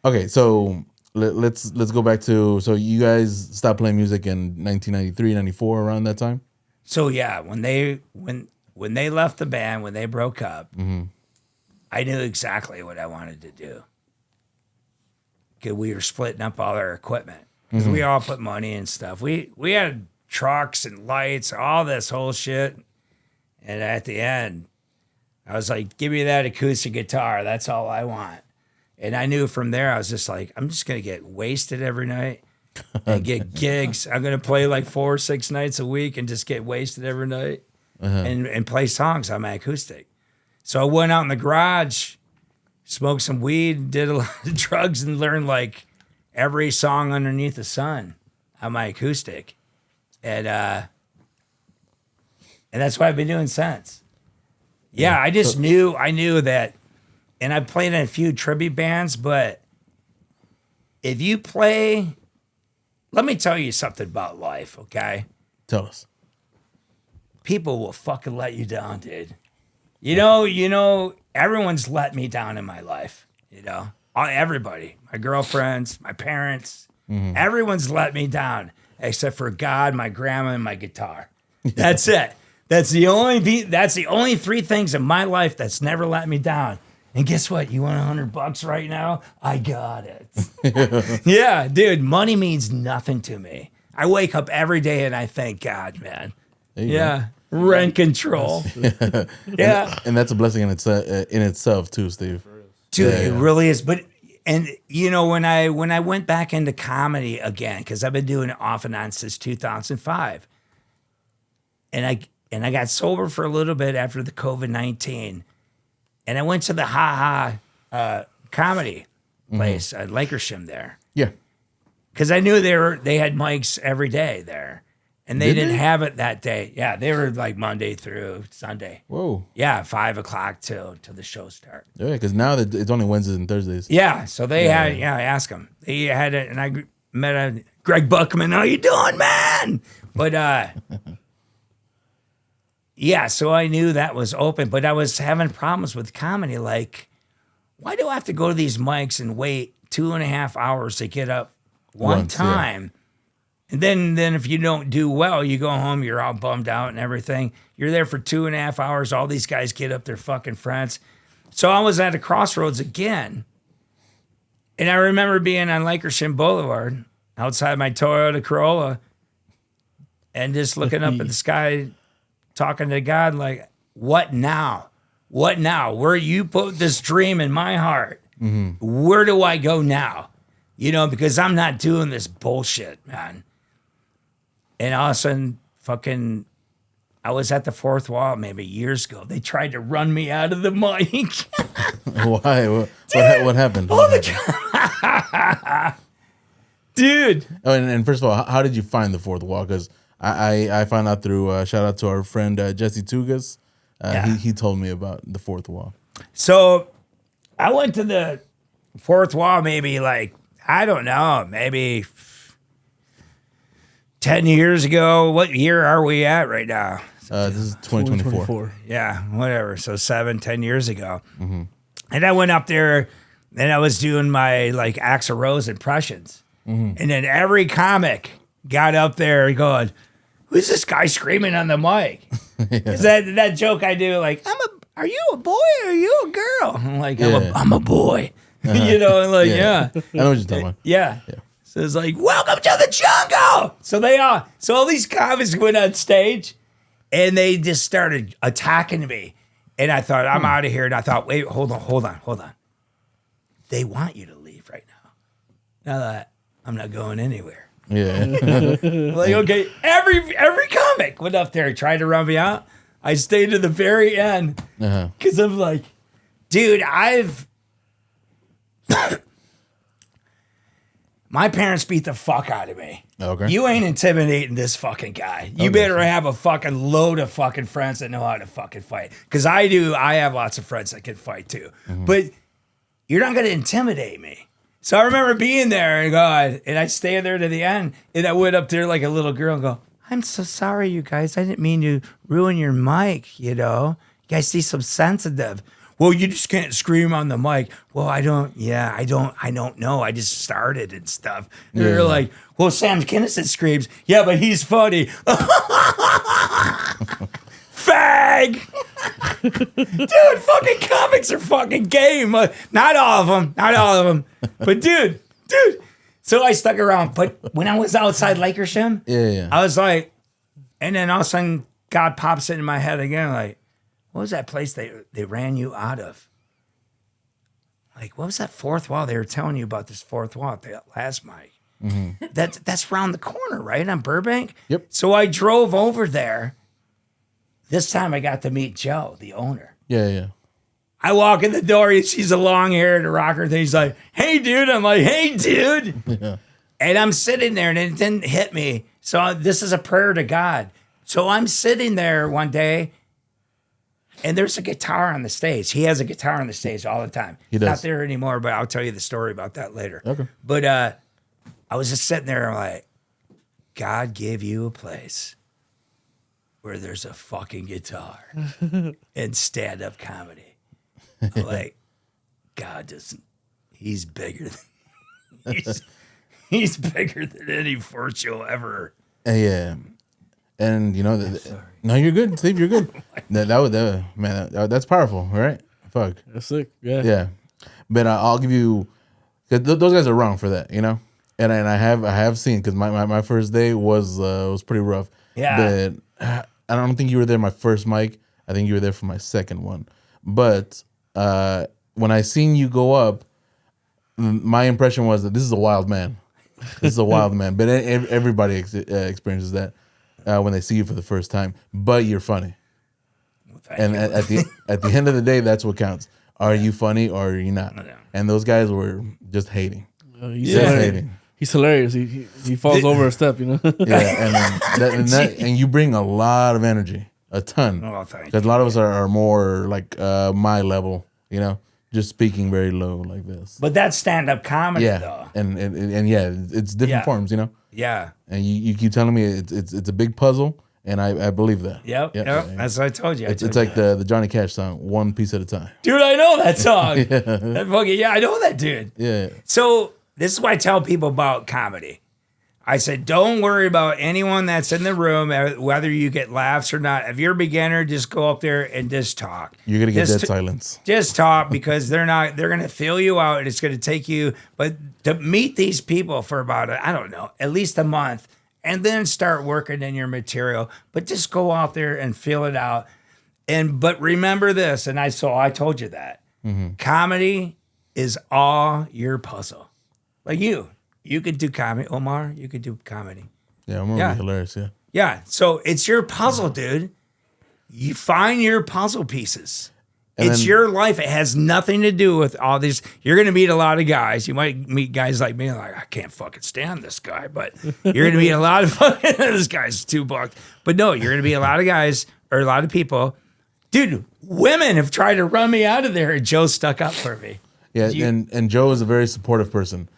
Okay, so let's go back to, so you guys stopped playing music in 1993, 94, around that time. So yeah, when they left the band, when they broke up, I knew exactly what I wanted to do. because we were splitting up all our equipment. Because we all put money and stuff. We had trucks and lights, all this whole shit. And at the end, I was like, give me that acoustic guitar. That's all I want. And I knew from there, I was just like, I'm just going to get wasted every night and get gigs. I'm going to play like 4 or 6 nights a week and just get wasted every night and play songs on my acoustic. So I went out in the garage, smoked some weed, did a lot of drugs, and learned like every song underneath the sun on my acoustic. And that's what I've been doing since. Yeah, I just knew that, and I played in a few tribute bands, but if you play, let me tell you something about life, okay? Tell us. People will fucking let you down, dude. You know, everyone's let me down in my life, you know? Everybody, my girlfriends, my parents, everyone's let me down except for God, my grandma, and my guitar. That's it. That's the only 3 things in my life that's never let me down. And guess what? You want $100 right now? I got it. Yeah, dude, money means nothing to me. I wake up every day and I thank God, man. Yeah, rent control. Yeah. And that's a blessing in itself too, Steve. Dude, it really is. But and you know, when I went back into comedy again, because I've been doing it off and on since 2005, and I got sober for a little bit after the COVID-19, and I went to the Ha Ha comedy place at Lancashire there. Yeah, because I knew they had mics every day there. And they didn't have it that day. Yeah, they were like Monday through Sunday. Whoa. Yeah, 5 o'clock till the show start. Yeah, because now it's only Wednesdays and Thursdays. Yeah, so they had, I asked them. They had it, and I met Greg Buckman. How you doing, man? But, yeah, so I knew that was open. But I was having problems with comedy. Like, why do I have to go to these mics and wait 2.5 hours to get up one time? Yeah. And then if you don't do well, you go home, you're all bummed out and everything. You're there for 2.5 hours. All these guys get up, their fucking friends. So I was at a crossroads again. And I remember being on Lancashire Boulevard outside my Toyota Corolla and just looking up at the sky, talking to God like, what now? What now? Where you put this dream in my heart, where do I go now? You know, because I'm not doing this bullshit, man. And all of a sudden, fucking, I was at the fourth wall maybe years ago. They tried to run me out of the mic. Why? What happened? Dude. Oh, and first of all, how did you find the fourth wall? Because I found out through, shout out to our friend Jesse Tugas. He told me about the fourth wall. So I went to the fourth wall maybe like, I don't know, maybe 10 years ago. What year are we at right now? This is 2024. Yeah, whatever. So 10 years ago. And I went up there and I was doing my like Axl Rose impressions. And then every comic got up there going, who's this guy screaming on the mic? Is that joke I do like, are you a boy or are you a girl? I'm like, I'm a boy. You know, and like, I know what you're talking about. Yeah. So it's like, welcome to the jungle. So all these comics went on stage and they just started attacking me. And I thought, I'm out of here. And I thought, wait, hold on. They want you to leave right now. Now that I'm not going anywhere. Yeah. Like, okay, every comic went up there and tried to run me out. I stayed to the very end because I'm like, dude, my parents beat the fuck out of me. Okay. You ain't intimidating this fucking guy. You better have a fucking load of fucking friends that know how to fucking fight. Because I do. I have lots of friends that can fight too. But you're not going to intimidate me. So I remember being there and I stayed there to the end. And I went up there like a little girl and go, I'm so sorry, you guys. I didn't mean to ruin your mic, you know. You guys see so sensitive. Well, you just can't scream on the mic. Well, I don't know. I just started and stuff. And they're like, well, Sam Kinison screams. Yeah, but he's funny. Fag! Dude, fucking comics are fucking game. Not all of them. But dude, dude. So I stuck around. But when I was outside Lakersham, I was like, and then all of a sudden, God pops into my head again, like, what was that place they ran you out of? Like, what was that fourth wall? They were telling you about this fourth wall at the last mic. Mm-hmm. That's around the corner, right? On Burbank? Yep. So I drove over there. This time I got to meet Joe, the owner. Yeah. I walk in the door, she's a long-haired rocker thing. He's like, hey, dude. I'm like, hey, dude. Yeah. And I'm sitting there, and it didn't hit me. So this is a prayer to God. So I'm sitting there one day, and there's a guitar on the stage. He has a guitar on the stage all the time. He does. Not there anymore, but I'll tell you the story about that later. Okay. But I was just sitting there, like, God gave you a place where there's a fucking guitar and stand-up comedy. I'm like, God doesn't. He's bigger than he's bigger than any force you'll ever. Yeah, and you know, no, you're good, Steve. You're good. That's powerful, right? Fuck, that's sick. Yeah, yeah. But I'll give you. Those guys are wrong for that, you know. And I have seen, because my first day was pretty rough. Yeah. But I don't think you were there my first mic. I think you were there for my second one. But when I seen you go up, my impression was that this is a wild man. This is a wild man. But everybody experiences that when they see you for the first time. But you're funny. Well, and at the end of the day, that's what counts. Are you funny or are you not? No. And those guys were just hating. He's hating. He's hilarious. He falls over a step, you know. Yeah, and you bring a lot of energy, a ton. Oh, thank you. Because a lot of us are more like my level, you know, just speaking very low like this. But that's stand-up comedy, though. And yeah, it's different forms, you know. Yeah. And you keep telling me it's a big puzzle, and I believe that. Yep. That's what I told you. It's like the Johnny Cash song, One Piece at a Time. Dude, I know that song. I know that dude. Yeah. So this is what I tell people about comedy. I said, don't worry about anyone that's in the room, whether you get laughs or not. If you're a beginner, just go up there and just talk. You're going to get dead silence. Just talk, because they're going to fill you out, and it's going to take you, but to meet these people for about, I don't know, at least a month, and then start working in your material. But just go out there and fill it out. But remember this, and I told you that. Mm-hmm. Comedy is all your puzzle. Like you could do comedy. Omar, you could do comedy. Yeah, Omar would be hilarious, yeah. Yeah, so it's your puzzle, dude. You find your puzzle pieces. It's your life. It has nothing to do with all these. You're going to meet a lot of guys. You might meet guys like me, like, I can't fucking stand this guy. But you're going to meet a lot of fucking, this guy's $2. But no, you're going to meet a lot of guys or a lot of people. Dude, women have tried to run me out of there, and Joe stuck up for me. Yeah, and Joe is a very supportive person.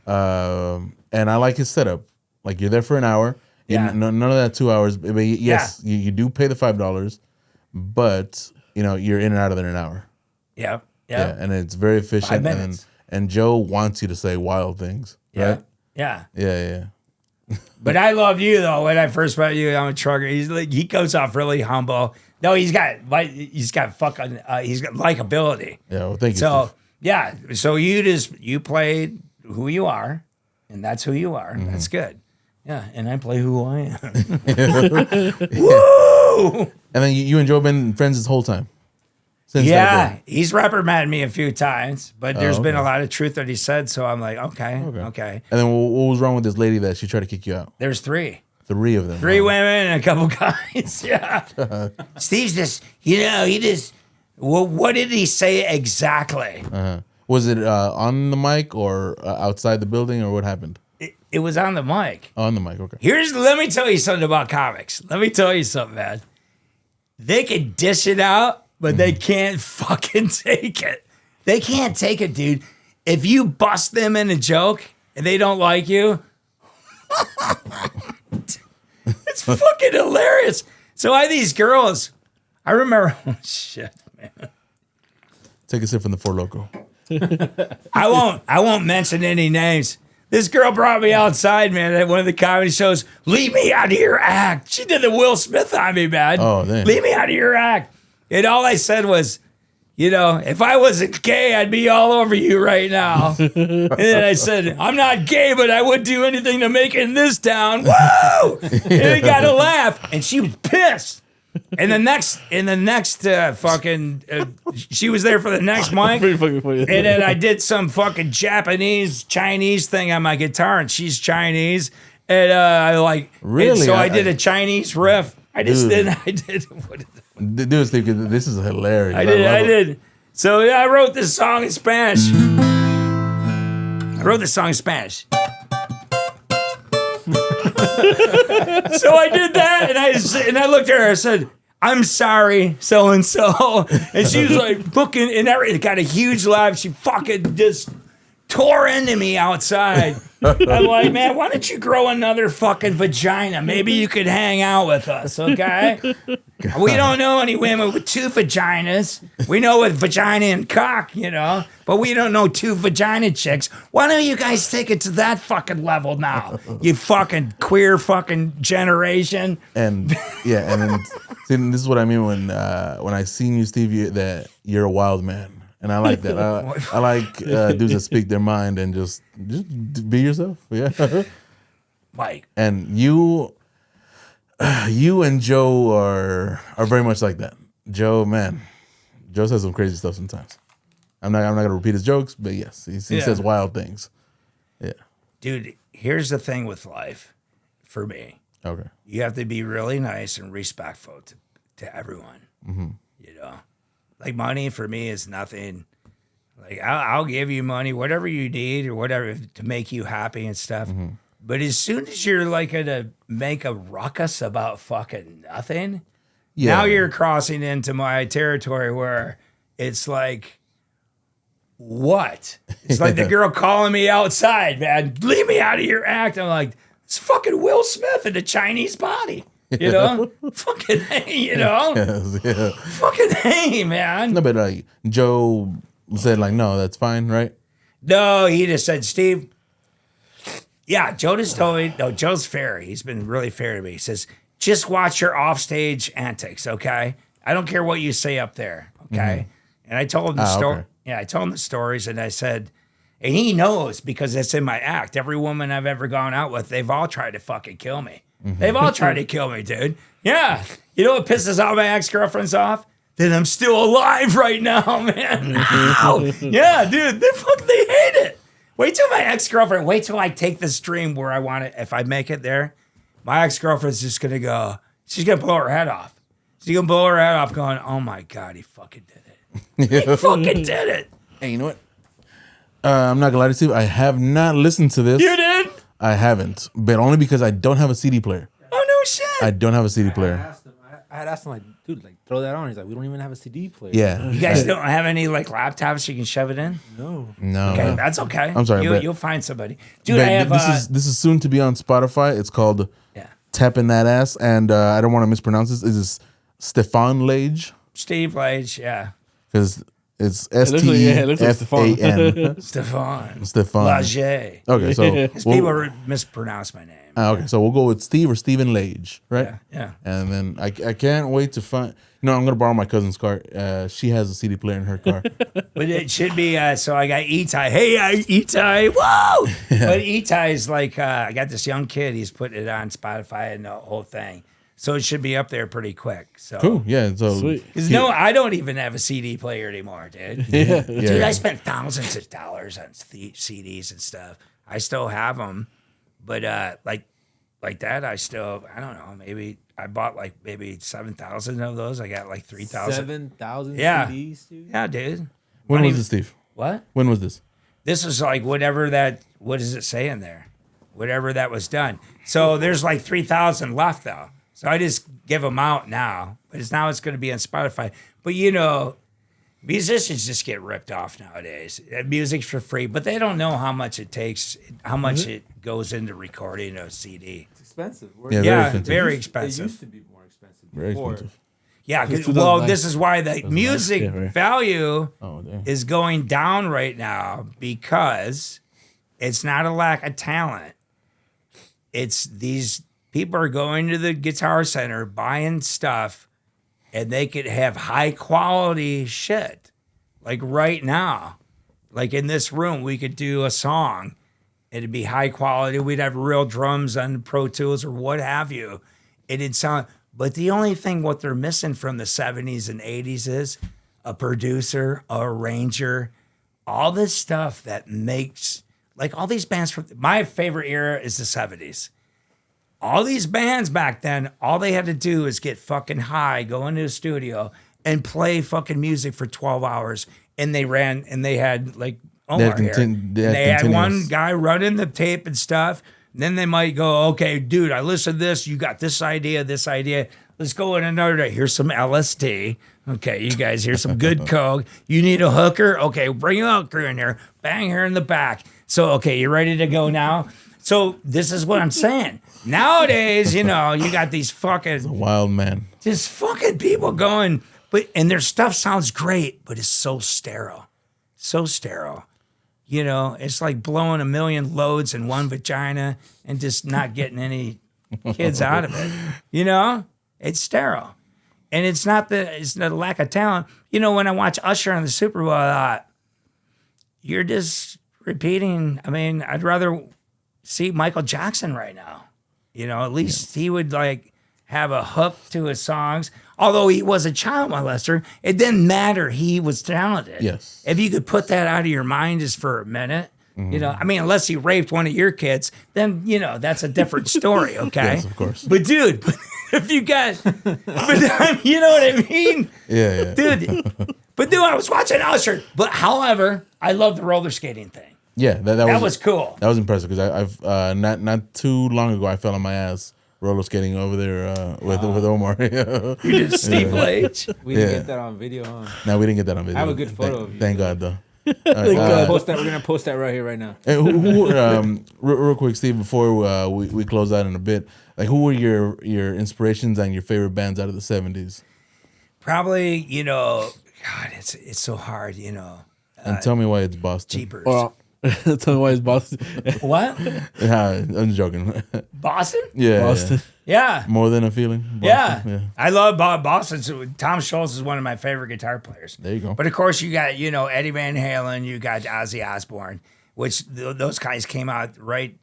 And I like his setup. Like, you're there for an hour. Yeah. None of that 2 hours. But yes, you do pay the $5, but you know you're in and out of there in an hour. Yeah. Yeah, and it's very efficient. 5 minutes. And Joe wants you to say wild things. Yeah. Right? Yeah. But I love you though. When I first met you, I'm a trucker. He comes off really humble. No, he's got likability. Yeah, well, thank you. So so you played who you are, and that's who you are. Mm-hmm. That's good. Yeah, and I play who I am. Woo! And then you and Joe been friends this whole time. He's reprimanded me a few times, but there's been a lot of truth that he said, so I'm like, okay. And then what was wrong with this lady that she tried to kick you out? There's 3. 3 of them. 3 women and a couple guys. Yeah. Steve's just, what did he say exactly? Uh-huh. Was it on the mic or outside the building, or what happened? It was on the mic. On the mic, okay. Let me tell you something about comics. Let me tell you something, man. They can dish it out, but they can't fucking take it. They can't take it, dude. If you bust them in a joke and they don't like you, it's fucking hilarious. So these girls, I remember, oh shit, man. Take a sip from the Four Loko. I won't mention any names. This girl brought me outside, man, at one of the comedy shows. Leave me out of your act. She did the Will Smith on me, man. Oh, damn. Leave me out of your act. And all I said was, you know, if I wasn't gay, I'd be all over you right now. And then I said, I'm not gay, but I would do anything to make it in this town. Woo! And he got a laugh, and she was pissed. And the next she was there for the next mic. And then I did some fucking Chinese thing on my guitar, and she's Chinese. And I like, really? And so I did a Chinese riff. I did. Dude, Steve, this is hilarious. I did. So yeah, I wrote this song in Spanish. So I did that, and I looked at her. I said, "I'm sorry, so and so," and she was like, "Booking," and everything. Got a huge laugh. She fucking just tore into me outside. I'm like, man, why don't you grow another fucking vagina? Maybe you could hang out with us, okay? God. We don't know any women with 2 vaginas. We know with vagina and cock, you know, but we don't know 2 vagina chicks. Why don't you guys take it to that fucking level now? You fucking queer fucking generation. And yeah, and then see, this is what I mean when I seen you, Steve, that you're a wild man. And I like that. I like dudes that speak their mind and just be yourself. Yeah. Mike. And you and Joe are very much like that. Joe says some crazy stuff sometimes. I'm not gonna repeat his jokes, but yes, he says wild things. Yeah. Dude, here's the thing with life for me. Okay. You have to be really nice and respectful to everyone. Mm-hmm. You know? Like money for me is nothing. Like I'll give you money, whatever you need or whatever to make you happy and stuff. Mm-hmm. But as soon as you're like gonna make a ruckus about fucking nothing, now you're crossing into my territory where it's like, what? It's like the girl calling me outside, man. Leave me out of your act. I'm like, it's fucking Will Smith in a Chinese body. You know, fucking hey, you know, fucking hey, man. No, but like Joe said, like, no, that's fine, right? No, he just said, Steve. Yeah, Joe just told me. No, Joe's fair. He's been really fair to me. He says, just watch your offstage antics, okay? I don't care what you say up there, okay? Mm-hmm. And I told him the story. Okay. Yeah, I told him the stories, and I said, and he knows because it's in my act. Every woman I've ever gone out with, they've all tried to fucking kill me. Mm-hmm. They've all tried to kill me, dude. Yeah. You know what pisses all my ex-girlfriends off? That I'm still alive right now, man. Ow. Yeah, dude. They hate it. Wait till I take this dream where I want it. If I make it there, my ex-girlfriend's just going to go, she's going to blow her head off. She's going to blow her head off going, oh my God, he fucking did it. He fucking did it. Hey, you know what? I'm not going to lie to you. I have not listened to this. You did? I haven't, but only because I don't have a CD player. Oh, no shit. I don't have a CD player. I had asked him, like, dude, like, throw that on. He's like, we don't even have a CD player. Yeah. You guys don't have any, like, laptops you can shove it in? No. Okay, that's okay. I'm sorry, you'll find somebody. Dude, I have... This is soon to be on Spotify. It's called Tapping That Ass, and I don't want to mispronounce this. This is Stefan Lage. Steve Lage, yeah. Because... It's S-T-E-F-A-N. Stefan. Lage. Okay, so... people mispronounce my name. Okay, so we'll go with Steve or Stephen Lage, right? Yeah. And then I can't wait to find... No, I'm going to borrow my cousin's car. She has a CD player in her car. But it should be... so I got Itai. Hey, Itai. Whoa! Yeah. But Itai's like... I got this young kid. He's putting it on Spotify and the whole thing. So it should be up there pretty quick. So cool, yeah. So sweet. Because I don't even have a CD player anymore, dude. Dude, I spent thousands of dollars on CDs and stuff. I still have them, but like that, I don't know. Maybe I bought like maybe 7,000 of those. I got like 3,000. 7,000 CDs, dude. Yeah, dude. When was this, Steve? What? When was this? This is like whatever that. What does it say in there? Whatever that was done. So there's like 3,000 left though. So I just give them out now, but it's going to be on Spotify. But you know, musicians just get ripped off nowadays. Music's for free, but they don't know how much it takes, how much it goes into recording a CD. It's expensive. Very expensive. It used to be more expensive Very before. expensive. Yeah, this is why the music value is going down right now because it's not a lack of talent. It's these people are going to the Guitar Center, buying stuff, and they could have high quality shit. Like right now, like in this room, we could do a song. It'd be high quality. We'd have real drums on Pro Tools or what have you. It'd sound, but the only thing what they're missing from the 70s and 80s is a producer, a arranger, all this stuff that makes, like all these bands from, my favorite era is the 70s. All these bands back then, all they had to do is get fucking high, go into a studio and play fucking music for 12 hours. And they had like Omar here. They had one guy running the tape and stuff. And then they might go, okay, dude, I listened to this. You got this idea. Let's go in another day. Here's some LSD. Okay, you guys, here's some good coke. You need a hooker? Okay, bring a hooker in here. Bang her in the back. So, okay, you ready to go now? So this is what I'm saying. Nowadays, you got these fucking wild man. Just fucking people going, and their stuff sounds great, but it's so sterile. So sterile. It's like blowing 1 million loads in one vagina and just not getting any kids out of it. It's sterile. And it's not the lack of talent. When I watch Usher on the Super Bowl, I thought, you're just repeating. I mean, I'd rather see Michael Jackson right now. At least he would like have a hook to his songs. Although he was a child molester, it didn't matter. He was talented. Yes. If you could put that out of your mind just for a minute, unless he raped one of your kids, then, that's a different story, okay? Yes, of course. But dude, if you got, you know what I mean? Yeah. Dude, I was watching Usher. But however, I love the roller skating thing. Yeah, that was cool. That was impressive because I've not too long ago I fell on my ass roller skating over there with Omar. You did Steve Lage. We didn't get that on video, huh? No, we didn't get that on video. I have a good photo of you. Thank God, though. We're gonna post that right here, right now. Real quick, Steve, before we close out in a bit, like who were your inspirations and your favorite bands out of the 70s? Probably, God, it's so hard, And tell me why it's Boston. Jeepers. Well, tell me why it's Boston. What? I'm joking. Boston? Yeah, Boston. Yeah. More than a feeling. Boston? Yeah. I love Boston. So Tom Schultz is one of my favorite guitar players. There you go. But of course, you got, Eddie Van Halen, you got Ozzy Osbourne, which those guys came out right,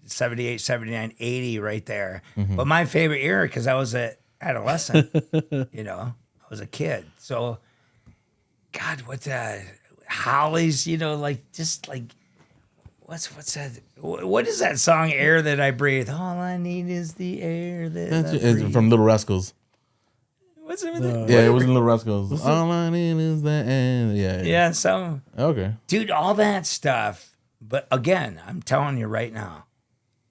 78, 79, 80 right there. Mm-hmm. But my favorite era, because I was an adolescent, I was a kid. So, God, Hollies, what's that? What is that song, Air That I Breathe? All I need is the air that I breathe. It's from Little Rascals. What's it with it? Yeah, it was in Little Rascals. All I need is the air. Yeah. Yeah, so. Okay. Dude, all that stuff. But again, I'm telling you right now,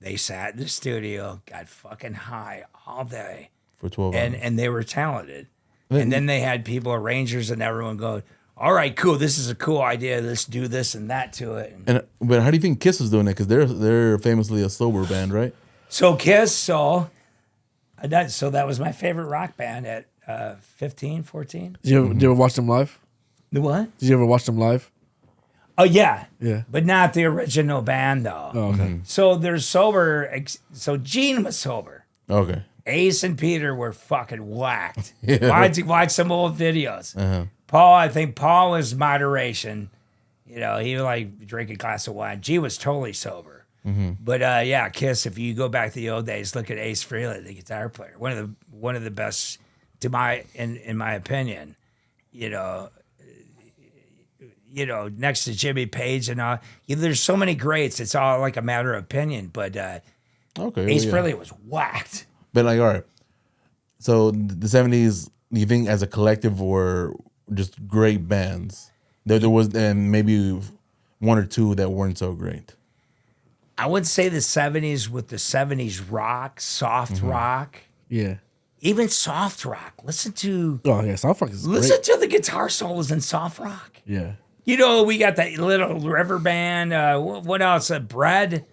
they sat in the studio, got fucking high all day. For 12 hours. And they were talented. And then they had people, arrangers, and everyone going, all right, cool. This is a cool idea. Let's do this and that to it. But how do you think Kiss is doing it? Because they're famously a sober band, right? So Kiss, that was my favorite rock band at 15, 14. Did you ever watch them live? The what? Did you ever watch them live? Oh yeah, Yeah. But not the original band though. Oh, okay. So they're sober. So Gene was sober. Okay. Ace and Peter were fucking whacked. Yeah. Watch some old videos. Uh-huh. I think Paul was moderation. He would like drink a glass of wine. G was totally sober. Mm-hmm. But Kiss. If you go back to the old days, look at Ace Frehley, the guitar player, one of the best in my opinion. Next to Jimmy Page and all. There's so many greats. It's all like a matter of opinion. But Ace Frehley was whacked. But all right. So the 70s, do you think as a collective were just great bands? There was and maybe one or two that weren't so great. I would say the 70s with the 70s rock, soft rock. Yeah. Even soft rock. Listen to soft rock is listen great. to the guitar solos in soft rock. Yeah. We got that little river band. What else? Bread.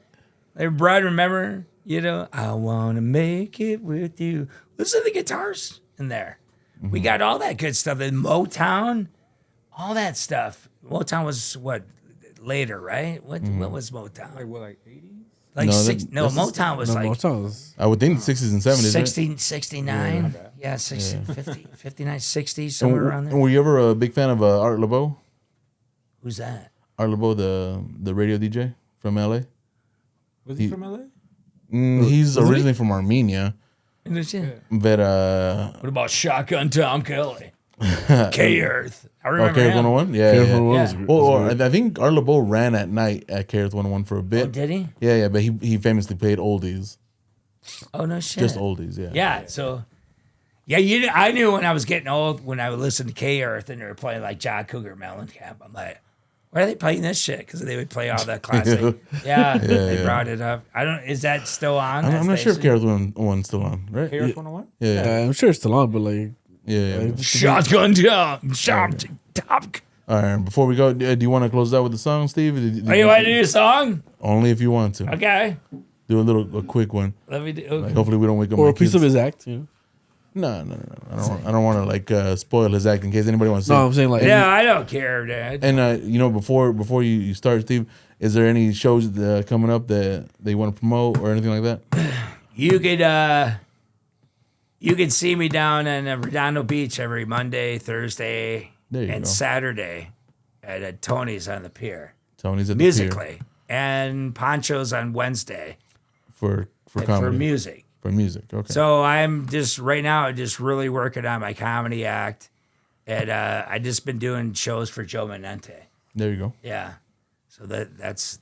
Bread, remember? I want to make it with you. Listen to the guitars in there. Mm-hmm. We got all that good stuff. And Motown, all that stuff. Motown was what? Later, right? What was Motown? Like 80s? Like Motown was like... Motown was... I would think 60s and 70s, 69. Yeah, 60, 50, 59, 60, somewhere around there. And were you ever a big fan of Art LeBeau? Who's that? Art LeBeau, the radio DJ from LA. Was he from LA? He's originally from Armenia, but What about Shotgun Tom Kelly? K-Earth. I remember KRS him. 101? Yeah. Yeah. Well, I think Art LeBeau ran at night at KRS 101 for a bit. Oh, did he? Yeah, but he famously played oldies. Oh, no shit. Just oldies, yeah. Yeah, so... Yeah, I knew when I was getting old, when I would listen to K-Earth and they were playing like John Cougar Mellencamp, I'm like, why are they playing this shit? Because they would play all that classic. They brought it up. Is that still on? I'm not sure if KRS 101's still on, right? KRS 101? Yeah. I'm sure it's still on, but like, Yeah. Shotgun Tom. Top. All right, before we go, do you want to close out with the song, Steve? Oh, you want to do a song? Only if you want to. Okay. Do a quick one. Let me do. Like, hopefully we don't wake up or my a piece kids. of his act. You know? No. I don't want to like spoil his act in case anybody wants to. No, I'm saying like, Yeah, I don't care, Dad. And before you start, Steve, is there any shows coming up that they want to promote or anything like that? You could see me down in Redondo Beach every Monday, Thursday, There you and go. Saturday at Tony's on the pier. Tony's at the Musically. And Poncho's on Wednesday pier for comedy. for music. For music, okay. So I'm just right now just really working on my comedy act. And I just been doing shows for Joe Menente. There you go. Yeah. So that's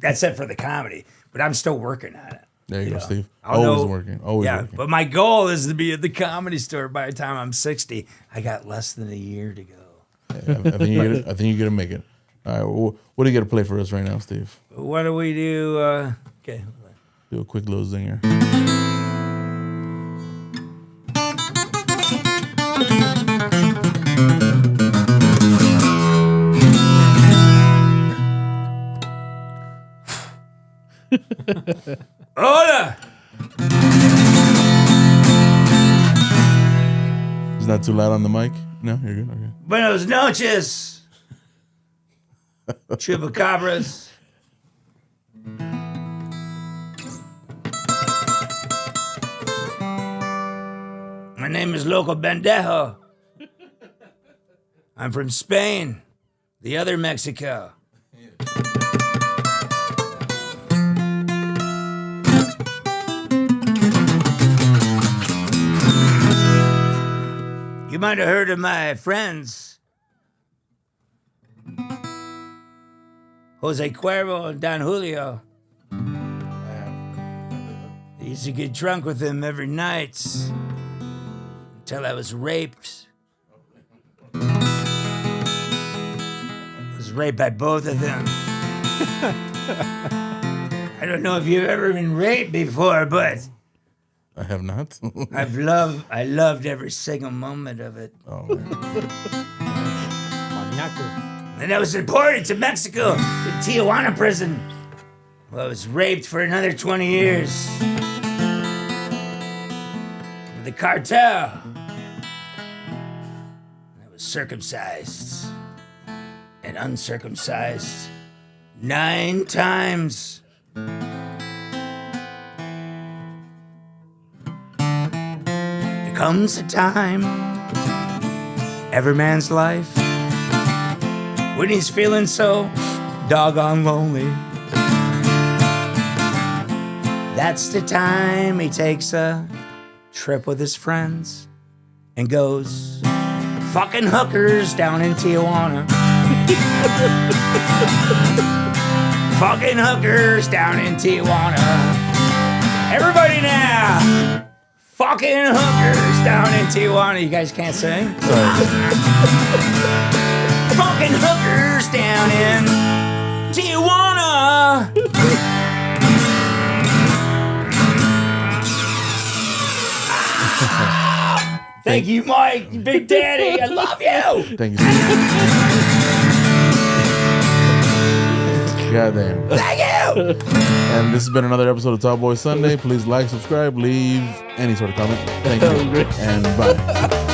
it for the comedy. But I'm still working on it. There you go, know, Steve. I'll Always know- working. Always Yeah, working. but my goal is to be at the Comedy Store by the time I'm 60. I got less than a year to go. Yeah, I think you're gonna make it. All right. Well, what do you got to play for us right now, Steve? What do we do? Okay. Do a quick little zinger. Hola! It's not too loud on the mic. No, you're good. Okay. Buenos noches! Chupacabras. My name is Loco Bendejo. I'm from Spain, the other Mexico. You might have heard of my friends, Jose Cuervo and Don Julio. I used to get drunk with them every night until I was raped. I was raped by both of them. I don't know if you've ever been raped before, but I have not. I loved every single moment of it. Oh, man. Maniaco. And I was deported to Mexico, the Tijuana prison. Well, I was raped for another 20 years. With the cartel. I was circumcised and uncircumcised 9 times. There comes a time, every man's life, when he's feeling so doggone lonely. That's the time he takes a trip with his friends and goes fucking hookers down in Tijuana. Fucking hookers down in Tijuana. Everybody now! Fucking hookers down in Tijuana. You guys can't sing? Fucking hookers down in Tijuana. Thank you, Mike, Big Daddy. I love you. Thank you. Goddamn. Thank you. And this has been another episode of Top Boy Sunday. Please like, subscribe, leave any sort of comment. Thank you. And bye.